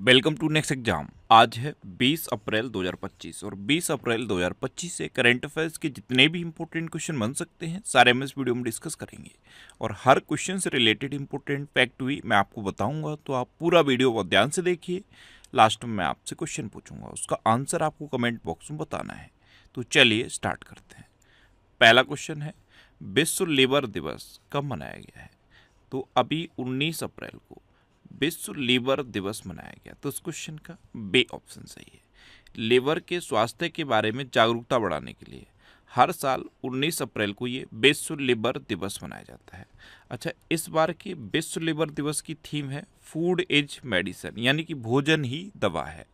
Welcome to next exam. आज है 20 अप्रैल 2025 और 20 अप्रैल 2025 से करंट अफेयर्स के जितने भी इंपॉर्टेंट क्वेश्चन बन सकते हैं सारे हम इस वीडियो में डिस्कस करेंगे और हर क्वेश्चन से रिलेटेड इंपॉर्टेंट फैक्ट भी मैं आपको बताऊंगा, तो आप पूरा वीडियो बहुत ध्यान से देखिए। लास्ट में मैं आपसे क्वेश्चन पूछूंगा, उसका आंसर आपको कमेंट बॉक्स में बताना है। तो चलिए स्टार्ट करते हैं। पहला क्वेश्चन है, विश्व लीवर दिवस कब मनाया गया है? तो अभी 19 अप्रैल को विश्व लीवर दिवस मनाया गया। तो इस क्वेश्चन का बी ऑप्शन सही है। लीवर के स्वास्थ्य के बारे में जागरूकता बढ़ाने के लिए हर साल 19 अप्रैल को ये विश्व लीवर दिवस मनाया जाता है। अच्छा, इस बार के विश्व लीवर दिवस की थीम है फूड इज मेडिसिन, यानी कि भोजन ही दवा है।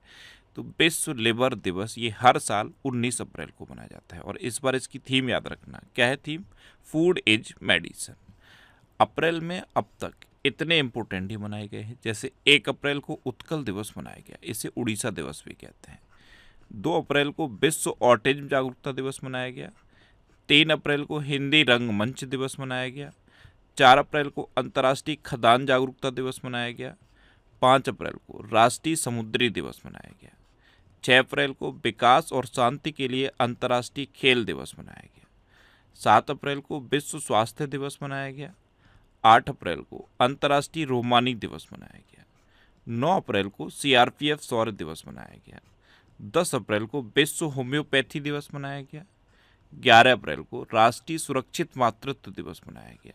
तो विश्व लीवर दिवस ये हर साल 19 अप्रैल को मनाया जाता है और इस बार इसकी थीम याद रखना, क्या है थीम? Food is medicine. अप्रैल में अब तक इतने इम्पोर्टेंट ही मनाए गए हैं, जैसे 1 अप्रैल को उत्कल दिवस मनाया गया, इसे उड़ीसा दिवस भी कहते हैं। 2 अप्रैल को विश्व ऑटिज्म जागरूकता दिवस मनाया गया। 3 अप्रैल को हिंदी रंगमंच दिवस मनाया गया। 4 अप्रैल को अंतर्राष्ट्रीय खदान जागरूकता दिवस मनाया गया। 5 अप्रैल को राष्ट्रीय समुद्री दिवस मनाया गया। 6 अप्रैल को विकास और शांति के लिए अंतर्राष्ट्रीय खेल दिवस मनाया गया। 7 अप्रैल को विश्व स्वास्थ्य दिवस मनाया गया। 8 अप्रैल को अंतर्राष्ट्रीय रोमानी दिवस मनाया गया। 9 अप्रैल को सीआरपीएफ शौर्य दिवस मनाया गया। 10 अप्रैल को विश्व होम्योपैथी दिवस मनाया गया। 11 अप्रैल को राष्ट्रीय सुरक्षित मातृत्व दिवस मनाया गया।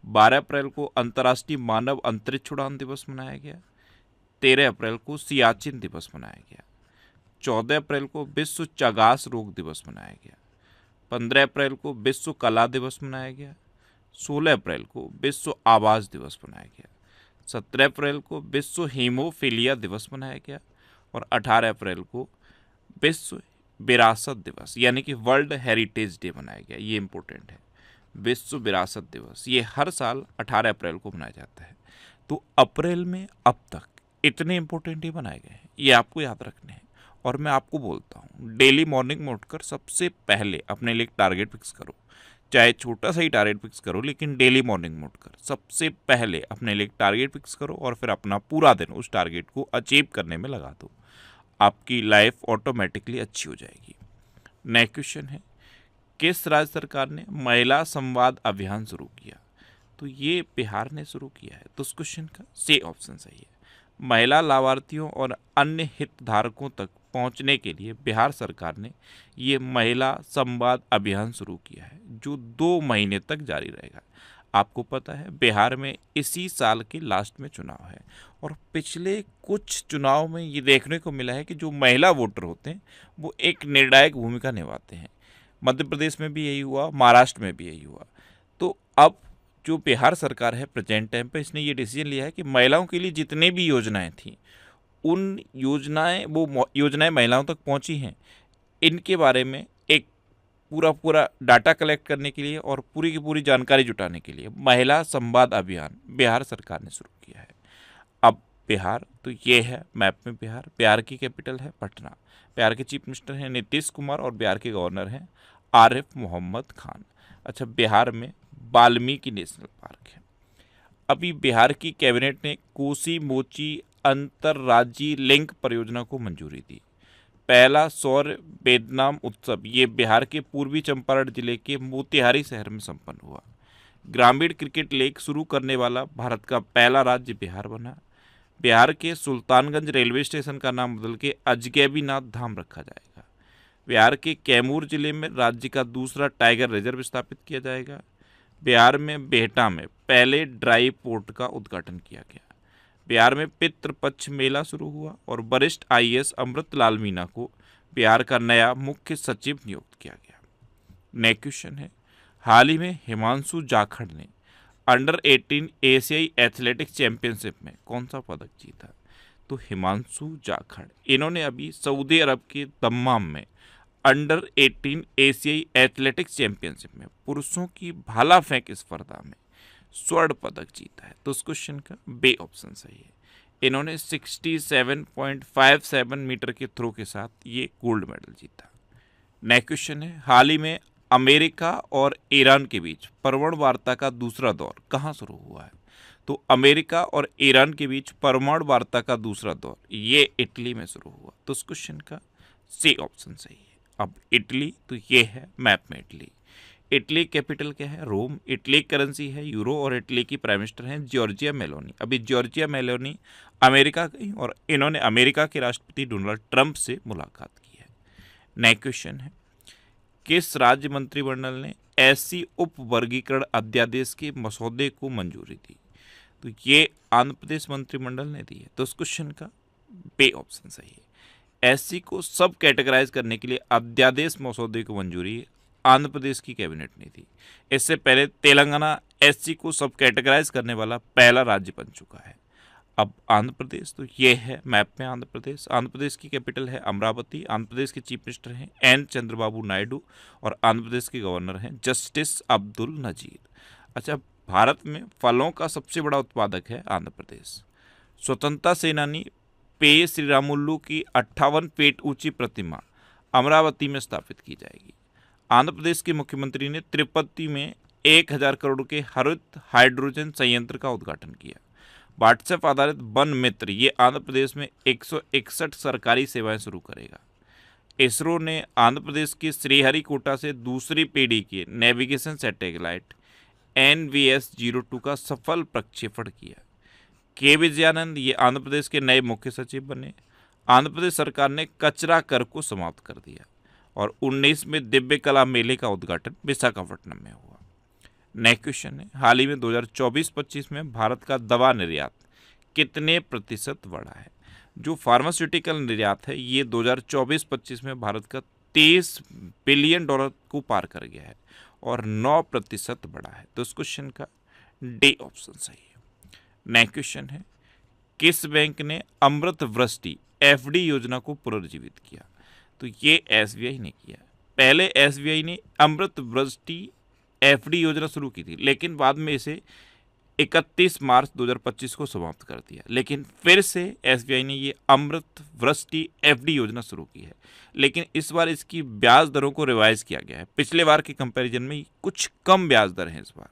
12 अप्रैल को अंतर्राष्ट्रीय मानव अंतरिक्ष उड़ान दिवस मनाया गया। 13 अप्रैल को सियाचिन दिवस मनाया गया। 14 अप्रैल को विश्व चगास रोग दिवस मनाया गया। 15 अप्रैल को विश्व कला दिवस मनाया गया। 16 अप्रैल को विश्व आवास दिवस मनाया गया। 17 अप्रैल को विश्व हीमोफीलिया दिवस मनाया गया और 18 अप्रैल को विश्व विरासत दिवस यानी कि वर्ल्ड हेरिटेज डे मनाया गया। ये इंपॉर्टेंट है, विश्व विरासत दिवस ये हर साल 18 अप्रैल को मनाया जाता है। तो अप्रैल में अब तक इतने इंपॉर्टेंट ही बनाए गए हैं, ये आपको याद रखने हैं। और मैं आपको बोलता हूँ, डेली मॉर्निंग में उठकर सबसे पहले अपने लिए एक टारगेट फिक्स करो, चाहे छोटा सा ही टारगेट फिक्स करो, लेकिन डेली मॉर्निंग में उठकर सबसे पहले अपने लिए एक टारगेट फिक्स करो और फिर अपना पूरा दिन उस टारगेट को अचीव करने में लगा दो। आपकी लाइफ ऑटोमेटिकली अच्छी हो जाएगी। नेक्स्ट क्वेश्चन है, किस राज्य सरकार ने महिला संवाद अभियान शुरू किया? तो ये बिहार ने शुरू किया है। तो उस क्वेश्चन का सी ऑप्शन सही है। महिला लाभार्थियों और अन्य हितधारकों तक पहुंचने के लिए बिहार सरकार ने ये महिला संवाद अभियान शुरू किया है, जो 2 महीने तक जारी रहेगा। आपको पता है बिहार में इसी साल के लास्ट में चुनाव है और पिछले कुछ चुनाव में ये देखने को मिला है कि जो महिला वोटर होते हैं वो एक निर्णायक भूमिका निभाते हैं। मध्य प्रदेश में भी यही हुआ, महाराष्ट्र में भी यही हुआ। तो अब जो बिहार सरकार है प्रेजेंट टाइम पे, इसने ये डिसीजन लिया है कि महिलाओं के लिए जितने भी योजनाएं थी, उन योजनाएं महिलाओं तक पहुंची हैं, इनके बारे में एक पूरा डाटा कलेक्ट करने के लिए और पूरी की पूरी जानकारी जुटाने के लिए महिला संवाद अभियान बिहार सरकार ने शुरू किया है। अब बिहार तो ये है मैप में, बिहार की कैपिटल है पटना। बिहार के चीफ मिनिस्टर हैं नीतीश कुमार और बिहार के गवर्नर हैं आरिफ मोहम्मद खान। अच्छा, बिहार में वाल्मीकि नेशनल पार्क है। अभी बिहार की कैबिनेट ने कोसी मोची अंतर्राज्यीय लिंक परियोजना को मंजूरी दी। पहला सौर बेदनाम उत्सव ये बिहार के पूर्वी चंपारण जिले के मोतिहारी शहर में संपन्न हुआ। ग्रामीण क्रिकेट लीग शुरू करने वाला भारत का पहला राज्य बिहार बना। बिहार के सुल्तानगंज रेलवे स्टेशन का नाम बदल के अजगैबीनाथ धाम रखा जाएगा। बिहार के कैमूर जिले में राज्य का दूसरा टाइगर रिजर्व स्थापित किया जाएगा। बिहार में बेहटा में पहले ड्राई पोर्ट का उद्घाटन किया गया। बिहार में पितृपक्ष मेला शुरू हुआ और वरिष्ठ आईएएस अमृतलाल मीना को बिहार का नया मुख्य सचिव नियुक्त किया गया। नेक्स्ट क्वेश्चन है, हाल ही में हिमांशु जाखड़ ने अंडर 18 एशियाई एथलेटिक्स चैंपियनशिप में कौन सा पदक जीता? तो हिमांशु जाखड़, इन्होंने अभी सऊदी अरब के दम्माम में अंडर 18 एशियाई एथलेटिक्स चैंपियनशिप में पुरुषों की भाला फेंक स्पर्धा में स्वर्ण पदक जीता है। तो उस क्वेश्चन का बी ऑप्शन सही है। इन्होंने 67.57 मीटर के थ्रो के साथ ये गोल्ड मेडल जीता। नेक्स्ट क्वेश्चन है, हाल ही में अमेरिका और ईरान के बीच परमाणु वार्ता का दूसरा दौर कहाँ शुरू हुआ है? तो अमेरिका और ईरान के बीच परमाणु वार्ता का दूसरा दौर ये इटली में शुरू हुआ। तो उस क्वेश्चन का सी ऑप्शन सही है। अब इटली, तो ये है मैप में इटली। इटली कैपिटल क्या है? रोम। इटली करेंसी है यूरो और इटली की प्राइम मिनिस्टर हैं जॉर्जिया मेलोनी। अभी जॉर्जिया मेलोनी अमेरिका गई और इन्होंने अमेरिका के राष्ट्रपति डोनाल्ड ट्रंप से मुलाकात की है। नेक्स्ट क्वेश्चन है, किस राज्य मंत्रिमंडल ने ऐसी उप वर्गीकरण अध्यादेश के मसौदे को मंजूरी दी? तो ये आंध्र प्रदेश मंत्रिमंडल ने दी है। तो उस क्वेश्चन का बे ऑप्शन सही है। एससी को सब कैटेगराइज करने के लिए अध्यादेश मसौदे को मंजूरी आंध्र प्रदेश की कैबिनेट ने दी। इससे पहले तेलंगाना एससी को सब कैटेगराइज करने वाला पहला राज्य बन चुका है। अब आंध्र प्रदेश, तो ये है मैप में आंध्र प्रदेश। आंध्र प्रदेश की कैपिटल है अमरावती। आंध्र प्रदेश के चीफ मिनिस्टर हैं एन चंद्रबाबू नायडू और आंध्र प्रदेश के गवर्नर हैं जस्टिस अब्दुल नजीर। अच्छा, भारत में फलों का सबसे बड़ा उत्पादक है आंध्र प्रदेश। स्वतंत्रता सेनानी पे श्रीरामुलु की 58 फीट ऊंची प्रतिमा अमरावती में स्थापित की जाएगी। आंध्र प्रदेश के मुख्यमंत्री ने तिरुपति में 1000 करोड़ के हरित हाइड्रोजन संयंत्र का उद्घाटन किया। व्हाट्सएप आधारित वन मित्र ये आंध्र प्रदेश में 161 सरकारी सेवाएं शुरू करेगा। इसरो ने आंध्र प्रदेश के श्रीहरिकोटा से दूसरी पीढ़ी के नेविगेशन सैटेलाइट NVS-02 का सफल प्रक्षेपण किया। के विजयानंद ये आंध्र प्रदेश के नए मुख्य सचिव बने। आंध्र प्रदेश सरकार ने कचरा कर को समाप्त कर दिया और 19वें दिव्य कला मेले का उद्घाटन विशाखापट्टनम में हुआ। नेक्स्ट क्वेश्चन है, हाल ही में 2024-25 में भारत का दवा निर्यात कितने प्रतिशत बढ़ा है? जो फार्मास्यूटिकल निर्यात है ये 2024-25 में भारत का $30 बिलियन को पार कर गया है और 9% बढ़ा है। तो इस क्वेश्चन का डी ऑप्शन सही है। नेक्स्ट क्वेश्चन है, किस बैंक ने अमृत वृष्टि FD योजना को पुनर्जीवित किया? तो ये SBI ने किया। पहले SBI ने अमृत वृष्टि FD योजना शुरू की थी, लेकिन बाद में इसे 31 मार्च 2025 को समाप्त कर दिया। लेकिन फिर से SBI ने ये अमृत वृष्टि FD योजना शुरू की है, लेकिन इस बार इसकी ब्याज दरों को रिवाइज किया गया है। पिछले बार के कंपैरिजन में कुछ कम ब्याज दर हैं इस बार।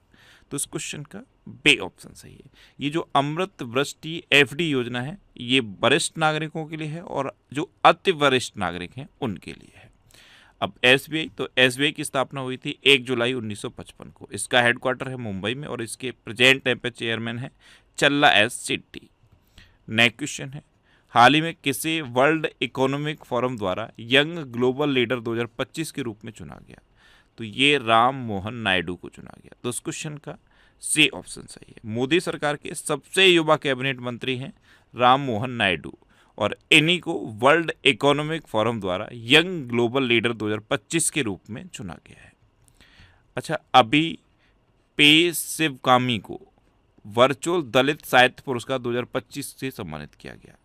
तो इस क्वेश्चन का बे ऑप्शन सही है। ये जो अमृत वृष्टि FD योजना है ये वरिष्ठ नागरिकों के लिए है और जो अति वरिष्ठ नागरिक हैं उनके लिए है। अब SBI, तो SBI की स्थापना हुई थी 1 जुलाई 1955 को। इसका हेडक्वार्टर है मुंबई में और इसके प्रेजेंट टाइम पे चेयरमैन है चल्ला S शेट्टी। नेक्स्ट क्वेश्चन है, हाल ही में किसे वर्ल्ड इकोनॉमिक फोरम द्वारा यंग ग्लोबल लीडर 2025 के रूप में चुना गया? तो ये राम मोहन नायडू को चुना गया। तो उस क्वेश्चन का सी ऑप्शन सही है। मोदी सरकार के सबसे युवा कैबिनेट मंत्री हैं राम मोहन नायडू और इन्हीं को वर्ल्ड इकोनॉमिक फोरम द्वारा यंग ग्लोबल लीडर 2025 के रूप में चुना गया है। अच्छा, अभी पे शिवकामी को वर्चुअल दलित साहित्य पुरस्कार 2025 से सम्मानित किया गया।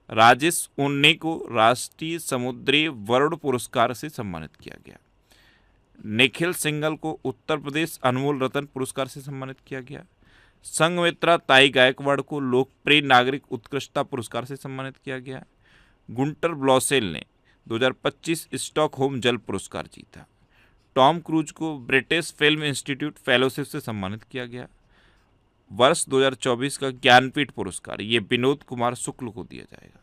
राजेश उन्नी को राष्ट्रीय समुद्री वरुण पुरस्कार से सम्मानित किया गया। निखिल सिंघल को उत्तर प्रदेश अनमोल रतन पुरस्कार से सम्मानित किया गया। संघमित्रा ताई गायकवाड़ को लोकप्रिय नागरिक उत्कृष्टता पुरस्कार से सम्मानित किया गया। गुंटर ब्लॉसेल ने 2025 स्टॉकहोम जल पुरस्कार जीता। टॉम क्रूज को ब्रिटिश फिल्म इंस्टीट्यूट फेलोशिप से सम्मानित किया गया। वर्ष 2024 का ज्ञानपीठ पुरस्कार ये विनोद कुमार शुक्ल को दिया जाएगा।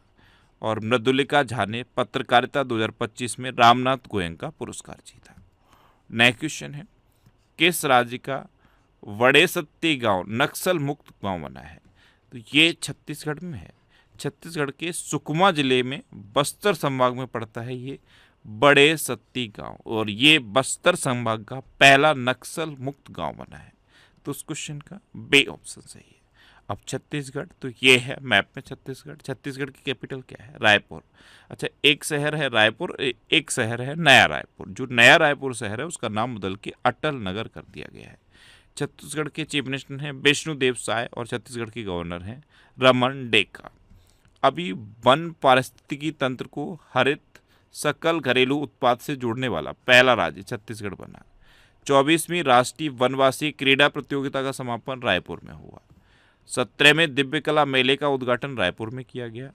और मृदुलिका झा ने पत्रकारिता 2025 में रामनाथ गोयंका पुरस्कार जीता। नेक्स्ट क्वेश्चन है, किस राज्य का वड़ेसत्ती गांव नक्सल मुक्त गांव बना है? तो ये छत्तीसगढ़ में है। छत्तीसगढ़ के सुकमा जिले में बस्तर संभाग में पड़ता है ये बड़ेसत्ती गांव और ये बस्तर संभाग का पहला नक्सल मुक्त गांव बना है। तो उस क्वेश्चन का बे ऑप्शन सही है। अब छत्तीसगढ़, तो ये है मैप में छत्तीसगढ़। छत्तीसगढ़ की कैपिटल क्या है? रायपुर। अच्छा, एक शहर है रायपुर, एक शहर है नया रायपुर। जो नया रायपुर शहर है उसका नाम बदल के अटल नगर कर दिया गया है। छत्तीसगढ़ के चीफ मिनिस्टर हैं विष्णुदेव साय और छत्तीसगढ़ के गवर्नर हैं रमन डेका। अभी वन पारिस्थितिकी तंत्र को हरित सकल घरेलू उत्पाद से जोड़ने वाला पहला राज्य छत्तीसगढ़ बना। 24वीं राष्ट्रीय वनवासी क्रीड़ा प्रतियोगिता का समापन रायपुर में हुआ। 17वें दिव्य कला मेले का उद्घाटन रायपुर में किया गया।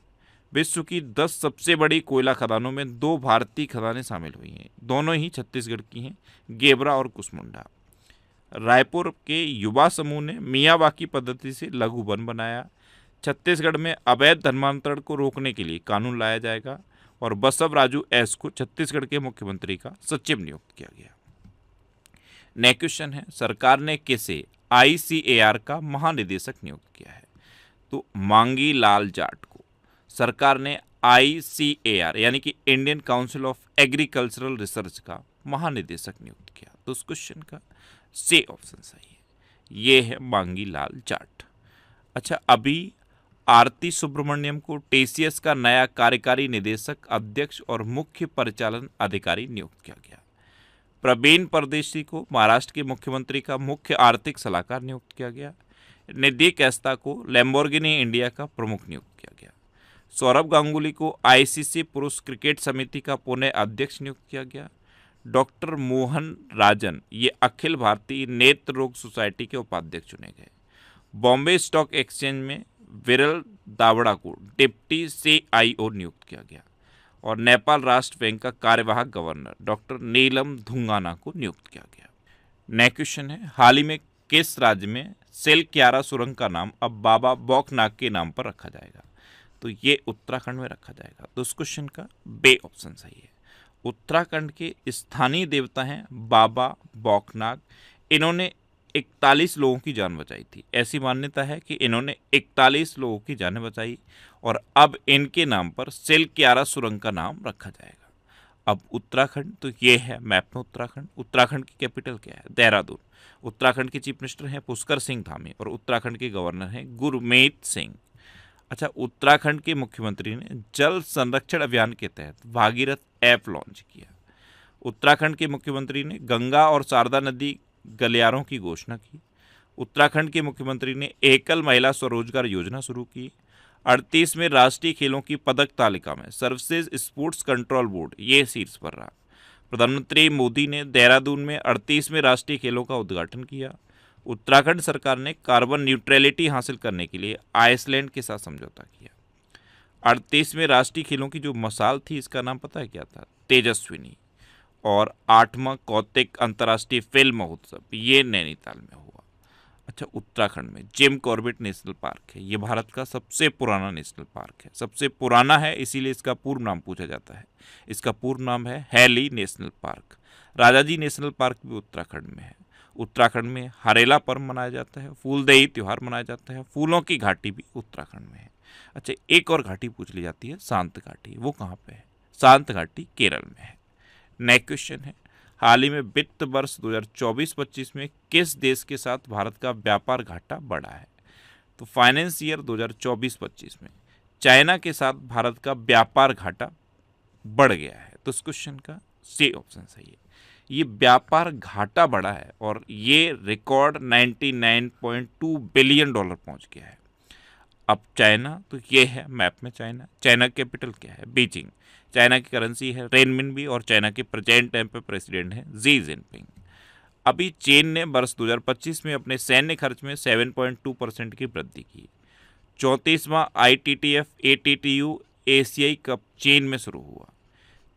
विश्व की 10 सबसे बड़ी कोयला खदानों में 2 भारतीय खदानें शामिल हुई हैं, दोनों ही छत्तीसगढ़ की हैं, गेबरा और कुसमुंडा। रायपुर के युवा समूह ने मियावाकी पद्धति से लघु वन बनाया। छत्तीसगढ़ में अवैध धर्मांतरण को रोकने के लिए कानून लाया जाएगा। और बसव राजू एस को छत्तीसगढ़ के मुख्यमंत्री का सचिव नियुक्त किया गया। नेक्स्ट क्वेश्चन है, सरकार ने किसे ICAR का महानिदेशक नियुक्त किया है? तो मांगी लाल जाट को सरकार ने ICAR यानी कि Indian council of agricultural research का महानिदेशक नियुक्त किया। तो उस क्वेश्चन का सी ऑप्शन सही है, ये है मांगी लाल जाट। अच्छा, अभी आरती सुब्रमण्यम को TCS का नया कार्यकारी निदेशक, अध्यक्ष और मुख्य परिचालन अधिकारी नियुक्त किया गया। प्रवीण परदेशी को महाराष्ट्र के मुख्यमंत्री का मुख्य आर्थिक सलाहकार नियुक्त किया गया। निधि कैस्ता को लैम्बोर्गिनी इंडिया का प्रमुख नियुक्त किया गया। सौरभ गांगुली को ICC पुरुष क्रिकेट समिति का पुणे अध्यक्ष नियुक्त किया गया। डॉक्टर मोहन राजन ये अखिल भारतीय नेत्र रोग सोसाइटी के उपाध्यक्ष चुने गए। बॉम्बे स्टॉक एक्सचेंज में विरल दावड़ा को डिप्टी CIO नियुक्त किया गया। और नेपाल राष्ट्र बैंक का कार्यवाहक गवर्नर डॉक्टर नीलम धुंगाना को नियुक्त किया गया। नेक्स्ट क्वेश्चन है, हाल ही में किस राज्य में सेलक्यारा सुरंग का नाम अब बाबा बौखनाग के नाम पर रखा जाएगा? तो ये उत्तराखंड में रखा जाएगा। तो इस क्वेश्चन का बे ऑप्शन सही है। उत्तराखंड के स्थानीय देवता हैं बाबा बौखनाग। इन्होंने 41 लोगों की जान बचाई थी। ऐसी मान्यता है कि इन्होंने 41 लोगों की जानें बचाई और अब इनके नाम पर सेलक्यारा सुरंग का नाम रखा जाएगा। अब उत्तराखंड, तो ये है मैप में उत्तराखंड। उत्तराखंड की कैपिटल क्या है? देहरादून। उत्तराखंड के चीफ मिनिस्टर हैं पुष्कर सिंह धामी और उत्तराखंड के गवर्नर हैं गुरमीत सिंह। अच्छा, उत्तराखंड के मुख्यमंत्री ने जल संरक्षण अभियान के तहत भागीरथ ऐप लॉन्च किया। उत्तराखंड के मुख्यमंत्री ने गंगा और शारदा नदी गलियारों की घोषणा की। उत्तराखंड के मुख्यमंत्री ने एकल महिला स्वरोजगार योजना शुरू की। 38वें राष्ट्रीय खेलों की पदक तालिका में सर्विसेज स्पोर्ट्स कंट्रोल बोर्ड ये शीर्ष पर रहा। प्रधानमंत्री मोदी ने देहरादून में 38वें राष्ट्रीय खेलों का उद्घाटन किया। उत्तराखंड सरकार ने कार्बन न्यूट्रलिटी हासिल करने के लिए आइसलैंड के साथ समझौता किया। 38वें राष्ट्रीय खेलों की जो मसाल थी, इसका नाम पता है क्या था? तेजस्विनी। और 8वां कौतिक अंतर्राष्ट्रीय फिल्म महोत्सव ये नैनीताल में हुआ। अच्छा, उत्तराखंड में जिम कॉर्बेट नेशनल पार्क है। ये भारत का सबसे पुराना नेशनल पार्क है। सबसे पुराना है इसीलिए इसका पूर्ण नाम पूछा जाता है। इसका पूर्ण नाम है Hailey national park. Rajaji national park भी उत्तराखंड में है। उत्तराखंड में हरेला पर्व मनाया जाता है, फूलदेई त्यौहार मनाया जाता है। फूलों की घाटी भी उत्तराखंड में है। अच्छा, एक और घाटी पूछ ली जाती है, शांत घाटी। वो कहाँ पे है? शांत घाटी केरल में है। नेक्स्ट क्वेश्चन है, हाल ही में वित्त वर्ष 2024-25 में किस देश के साथ भारत का व्यापार घाटा बढ़ा है? तो फाइनेंस ईयर 2024-25 में चाइना के साथ भारत का व्यापार घाटा बढ़ गया है। तो इस क्वेश्चन का सी ऑप्शन सही है। ये व्यापार घाटा बढ़ा है और ये रिकॉर्ड $99.2 बिलियन पहुंच गया है। अब चाइना, तो ये है मैप में चाइना। चाइना कैपिटल क्या है? बीजिंग। चाइना की करेंसी है रेनमिनबी और चाइना के प्रेजेंट टाइम पे प्रेसिडेंट हैं जी जिनपिंग। अभी चीन ने वर्ष 2025 में अपने सैन्य खर्च में 7.2% की वृद्धि की। 34वां ITTF ATTU एशियाई कप चीन में शुरू हुआ।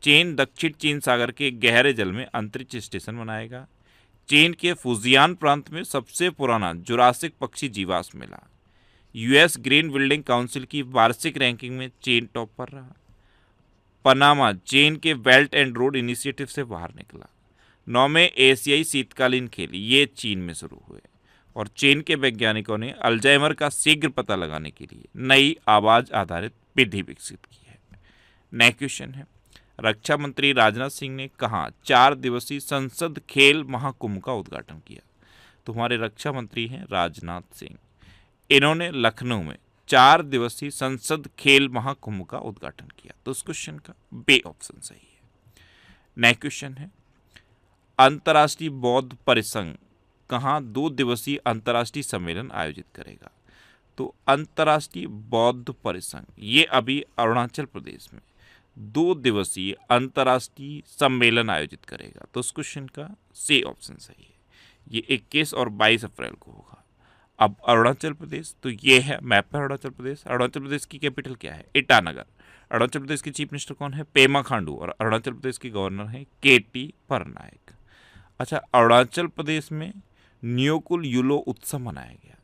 चीन दक्षिण चीन सागर के गहरे जल में अंतरिक्ष स्टेशन बनाएगा। चीन के फुजियान प्रांत में सबसे पुराना जुरासिक पक्षी जीवाश्म मिला। US ग्रीन बिल्डिंग काउंसिल की वार्षिक रैंकिंग में चीन टॉप पर रहा। पनामा चीन के बेल्ट एंड रोड इनिशिएटिव से बाहर निकला। 9वें एशियाई शीतकालीन खेल ये चीन में शुरू हुए और चीन के वैज्ञानिकों ने अल्जाइमर का शीघ्र पता लगाने के लिए नई आवाज आधारित विधि विकसित की है। नेक्स्ट क्वेश्चन है, रक्षा मंत्री राजनाथ सिंह ने कहाँ 4 दिवसीय संसद खेल महाकुंभ का उद्घाटन किया? तो हमारे रक्षा मंत्री हैं राजनाथ सिंह। इन्होंने लखनऊ में 4 दिवसीय संसद खेल महाकुंभ का उद्घाटन किया। तो इस क्वेश्चन का बे ऑप्शन सही है। नेक्स्ट क्वेश्चन है, अंतर्राष्ट्रीय बौद्ध परिसंघ कहाँ 2 दिवसीय अंतर्राष्ट्रीय सम्मेलन आयोजित करेगा? तो अंतर्राष्ट्रीय बौद्ध परिसंघ ये अभी अरुणाचल प्रदेश में 2 दिवसीय अंतर्राष्ट्रीय सम्मेलन आयोजित करेगा। तो इस क्वेश्चन का सी ऑप्शन सही है। ये 21 और 22 अप्रैल को होगा। अब अरुणाचल प्रदेश, तो ये है मैप पर अरुणाचल प्रदेश। अरुणाचल प्रदेश की कैपिटल क्या है? ईटानगर। अरुणाचल प्रदेश के चीफ मिनिस्टर कौन है? पेमा खांडू। और अरुणाचल प्रदेश के गवर्नर हैं केटी पटनायक। अच्छा, अरुणाचल प्रदेश में न्योकुल यूलो उत्सव मनाया गया।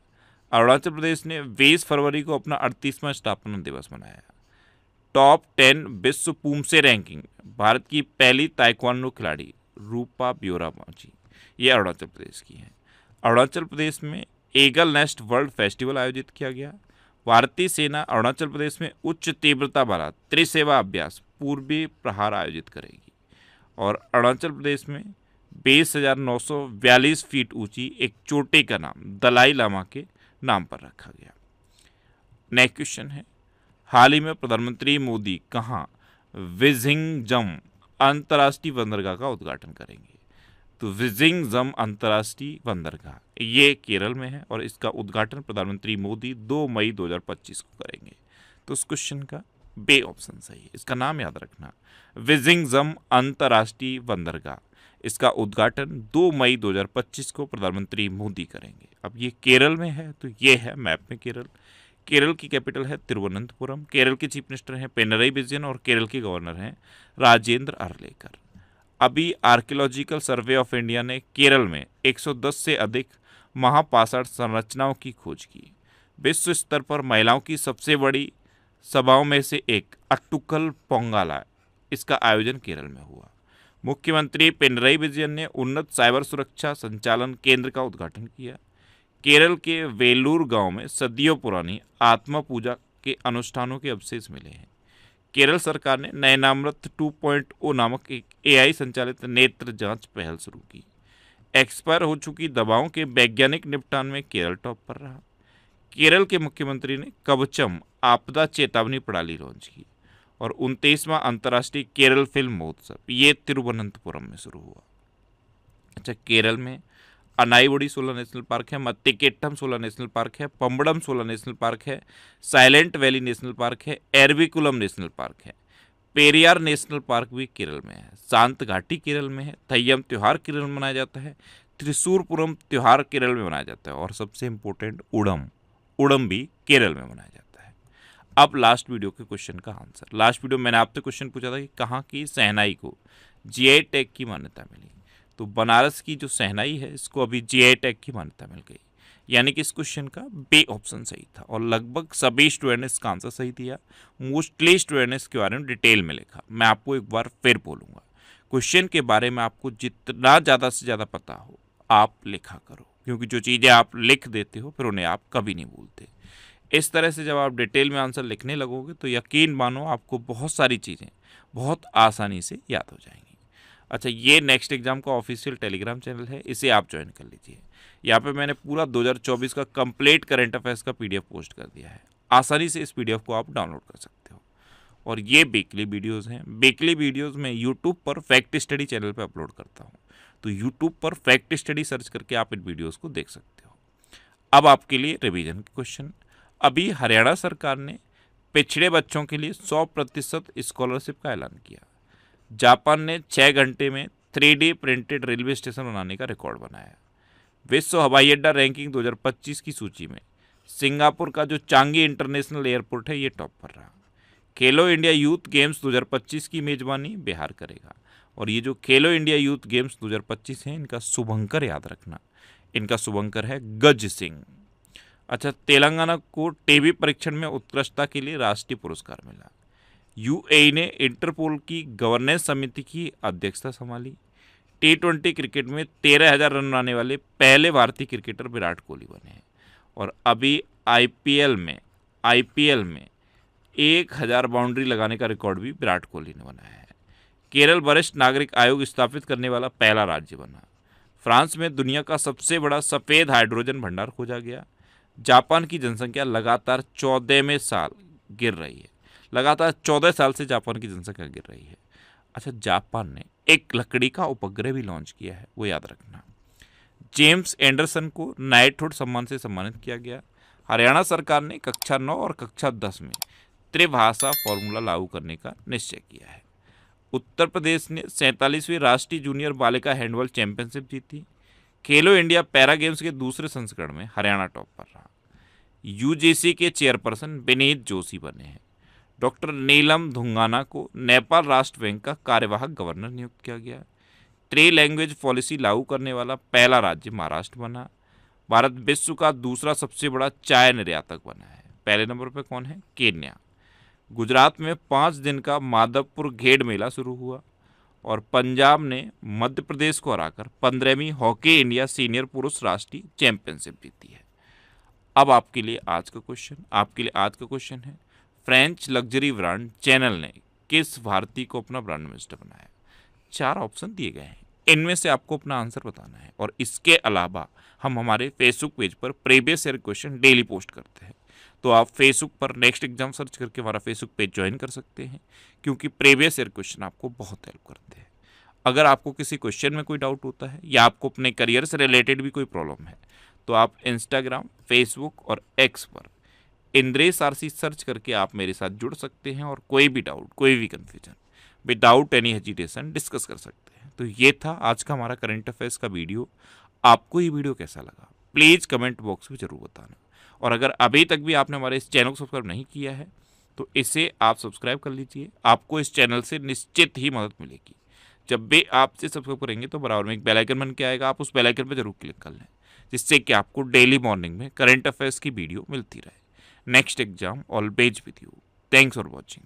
अरुणाचल प्रदेश ने 20 फरवरी को अपना 38वां स्थापना दिवस मनाया। टॉप 10 विश्व पूमसे रैंकिंग, भारत की पहली ताइक्वांडो खिलाड़ी रूपा ब्योरा पहुंची। ये अरुणाचल प्रदेश की है। अरुणाचल प्रदेश में ईगल नेस्ट वर्ल्ड फेस्टिवल आयोजित किया गया। भारतीय सेना अरुणाचल प्रदेश में उच्च तीव्रता वाला त्रिसेवा अभ्यास पूर्वी प्रहार आयोजित करेगी। और अरुणाचल प्रदेश में 20,942 फीट ऊंची एक चोटी का नाम दलाई लामा के नाम पर रखा गया। नेक्स्ट क्वेश्चन है, हाल ही में प्रधानमंत्री मोदी कहाँ विजिंगजम अंतर्राष्ट्रीय बंदरगाह का उद्घाटन करेंगे? तो विजिंगजम अंतर्राष्ट्रीय बंदरगाह ये केरल में है और इसका उद्घाटन प्रधानमंत्री मोदी 2 मई 2025 को करेंगे। तो उस क्वेश्चन का बे ऑप्शन सही है, इसका नाम याद रखना, विजिंगजम अंतर्राष्ट्रीय बंदरगाह। इसका उद्घाटन 2 मई 2025 को प्रधानमंत्री मोदी करेंगे। अब ये केरल में है, तो ये है मैप में केरल। केरल की कैपिटल है तिरुवनंतपुरम। केरल के चीफ मिनिस्टर हैं पिनरई विजयन और केरल के गवर्नर हैं राजेंद्र अरलेकर। अभी आर्कियोलॉजिकल सर्वे ऑफ इंडिया ने केरल में 110 से अधिक महापाषाण संरचनाओं की खोज की। विश्व स्तर पर महिलाओं की सबसे बड़ी सभाओं में से एक अट्टुकल पोंगाला, इसका आयोजन केरल में हुआ। मुख्यमंत्री पिनरई विजयन ने उन्नत साइबर सुरक्षा संचालन केंद्र का उद्घाटन किया। केरल के वेलूर गांव में सदियों पुरानी आत्मा पूजा के अनुष्ठानों के अवशेष मिले हैं। केरल सरकार ने नयनामृत 2.0 नामक एक AI संचालित नेत्र जांच पहल शुरू की। एक्सपायर हो चुकी दवाओं के वैज्ञानिक निपटान में केरल टॉप पर रहा। केरल के मुख्यमंत्री ने कवचम आपदा चेतावनी प्रणाली लॉन्च की। और 29वां अंतर्राष्ट्रीय केरल फिल्म महोत्सव ये तिरुवनंतपुरम में शुरू हुआ। अच्छा, केरल में अनाईवुडी 16 नेशनल पार्क है, मत्तिकेट्टम 16 नेशनल पार्क है, पंबड़म 16 नेशनल पार्क है, साइलेंट वैली नेशनल पार्क है, एरविकुलम नेशनल पार्क है, पेरियार नेशनल पार्क भी केरल में है, शांत घाटी केरल में है, थय्यम त्यौहार केरल में मनाया जाता है, त्रिशूरपुरम त्यौहार केरल में मनाया जाता है और सबसे इम्पोर्टेंट उड़म भी केरल में मनाया जाता है। अब लास्ट वीडियो के क्वेश्चन का आंसर। लास्ट वीडियो मैंने आपसे क्वेश्चन पूछा था कि कहाँ की शहनाई को GI टैग की मान्यता मिली। तो बनारस की जो शहनाई है इसको अभी GI टैग की मान्यता मिल गई, यानी कि इस क्वेश्चन का बे ऑप्शन सही था। और लगभग सभी स्टूडेंट ने इसका आंसर सही दिया। मोस्टली स्टूडेंट ने इसके बारे में डिटेल में लिखा। मैं आपको एक बार फिर बोलूँगा, क्वेश्चन के बारे में आपको जितना ज़्यादा से ज़्यादा पता हो आप लिखा करो, क्योंकि जो चीज़ें आप लिख देते हो फिर उन्हें आप कभी नहीं भूलते। इस तरह से जब आप डिटेल में आंसर लिखने लगोगे तो यकीन मानो आपको बहुत सारी चीज़ें बहुत आसानी से याद हो जाएंगी। अच्छा, ये नेक्स्ट एग्जाम का ऑफिशियल टेलीग्राम चैनल है, इसे आप ज्वाइन कर लीजिए। यहाँ पे मैंने पूरा 2024 का कंप्लीट करंट अफेयर्स का PDF पोस्ट कर दिया है। आसानी से इस PDF को आप डाउनलोड कर सकते हो। और ये वीकली वीडियोज़ हैं। वीकली वीडियोज़ मैं यूट्यूब पर फैक्ट स्टडी चैनल पर अपलोड करता हूँ, तो यूट्यूब पर फैक्ट स्टडी सर्च करके आप इन वीडियोज़ को देख सकते हो। अब आपके लिए रिवीजन के क्वेश्चन। अभी हरियाणा सरकार ने पिछड़े बच्चों के लिए 100% स्कॉलरशिप का ऐलान किया। जापान ने 6 घंटे में 3D प्रिंटेड रेलवे स्टेशन बनाने का रिकॉर्ड बनाया। विश्व हवाई अड्डा रैंकिंग 2025 की सूची में सिंगापुर का जो चांगी इंटरनेशनल एयरपोर्ट है ये टॉप पर रहा। खेलो इंडिया यूथ गेम्स 2025 की मेजबानी बिहार करेगा। और ये जो खेलो इंडिया यूथ गेम्स 2025 हैं इनका शुभंकर याद रखना, इनका शुभंकर है गज सिंह। अच्छा, तेलंगाना को टीबी परीक्षण में उत्कृष्टता के लिए राष्ट्रीय पुरस्कार मिला। UAE ने इंटरपोल की गवर्नेंस समिति की अध्यक्षता संभाली। T20 क्रिकेट में 13,000 रन बनाने वाले पहले भारतीय क्रिकेटर विराट कोहली बने हैं। और अभी IPL में 1,000 बाउंड्री लगाने का रिकॉर्ड भी विराट कोहली ने बनाया है। केरल वरिष्ठ नागरिक आयोग स्थापित करने वाला पहला राज्य बना। फ्रांस में दुनिया का सबसे बड़ा सफ़ेद हाइड्रोजन भंडार खोजा गया। जापान की जनसंख्या लगातार 14वें साल गिर रही है। लगातार 14 साल से जापान की जनसंख्या गिर रही है। अच्छा, जापान ने एक लकड़ी का उपग्रह भी लॉन्च किया है, वो याद रखना। जेम्स एंडरसन को नाइटहुड सम्मान से सम्मानित किया गया। हरियाणा सरकार ने कक्षा 9 और कक्षा 10 में त्रिभाषा फॉर्मूला लागू करने का निश्चय किया है। उत्तर प्रदेश ने 47वीं राष्ट्रीय जूनियर बालिका हैंडबॉल चैंपियनशिप जीती। खेलो इंडिया पैरा गेम्स के दूसरे संस्करण में हरियाणा टॉप पर रहा। यूजीसी के चेयरपर्सन विनीत जोशी बने हैं। डॉक्टर नीलम धुंगाना को नेपाल राष्ट्र बैंक का कार्यवाहक गवर्नर नियुक्त किया गया। ट्रे लैंग्वेज पॉलिसी लागू करने वाला पहला राज्य महाराष्ट्र बना। भारत विश्व का दूसरा सबसे बड़ा चाय निर्यातक बना है। पहले नंबर पर कौन है? केन्या। गुजरात में 5 दिन का माधवपुर घेड़ मेला शुरू हुआ और पंजाब ने मध्य प्रदेश को हराकर 15वीं हॉकी इंडिया सीनियर पुरुष राष्ट्रीय चैंपियनशिप जीती है। अब आपके लिए आज का क्वेश्चन है, फ्रेंच लग्जरी ब्रांड चैनल ने किस भारतीय को अपना ब्रांड एम्बेसडर बनाया? 4 ऑप्शन दिए गए हैं, इनमें से आपको अपना आंसर बताना है। और इसके अलावा हम हमारे फेसबुक पेज पर previous year question daily post करते हैं, तो आप फेसबुक पर नेक्स्ट एग्जाम सर्च करके हमारा फेसबुक पेज ज्वाइन कर सकते हैं, क्योंकि प्रीवियस ईयर क्वेश्चन आपको बहुत हेल्प करते हैं। अगर आपको किसी क्वेश्चन में कोई डाउट होता है या आपको अपने करियर से रिलेटेड भी कोई प्रॉब्लम है, तो आप इंस्टाग्राम, फेसबुक और एक्स पर इंद्रेश आरसी सर्च करके आप मेरे साथ जुड़ सकते हैं और कोई भी डाउट, कोई भी confusion without any hesitation discuss कर सकते हैं। तो ये था आज का हमारा करंट अफेयर्स का वीडियो। आपको ये वीडियो कैसा लगा प्लीज़ कमेंट बॉक्स में ज़रूर बताना। और अगर अभी तक भी आपने हमारे इस चैनल को सब्सक्राइब नहीं किया है तो इसे आप सब्सक्राइब कर लीजिए, आपको इस चैनल से निश्चित ही मदद मिलेगी। जब भी आप इसे सब्सक्राइब करेंगे तो बराबर में एक बेल आइकन बन के आएगा, आप उस बेल आइकन पर जरूर क्लिक कर लें, जिससे कि आपको डेली मॉर्निंग में करंट अफेयर्स की वीडियो मिलती रहे। Next exam always with you. Thanks for watching.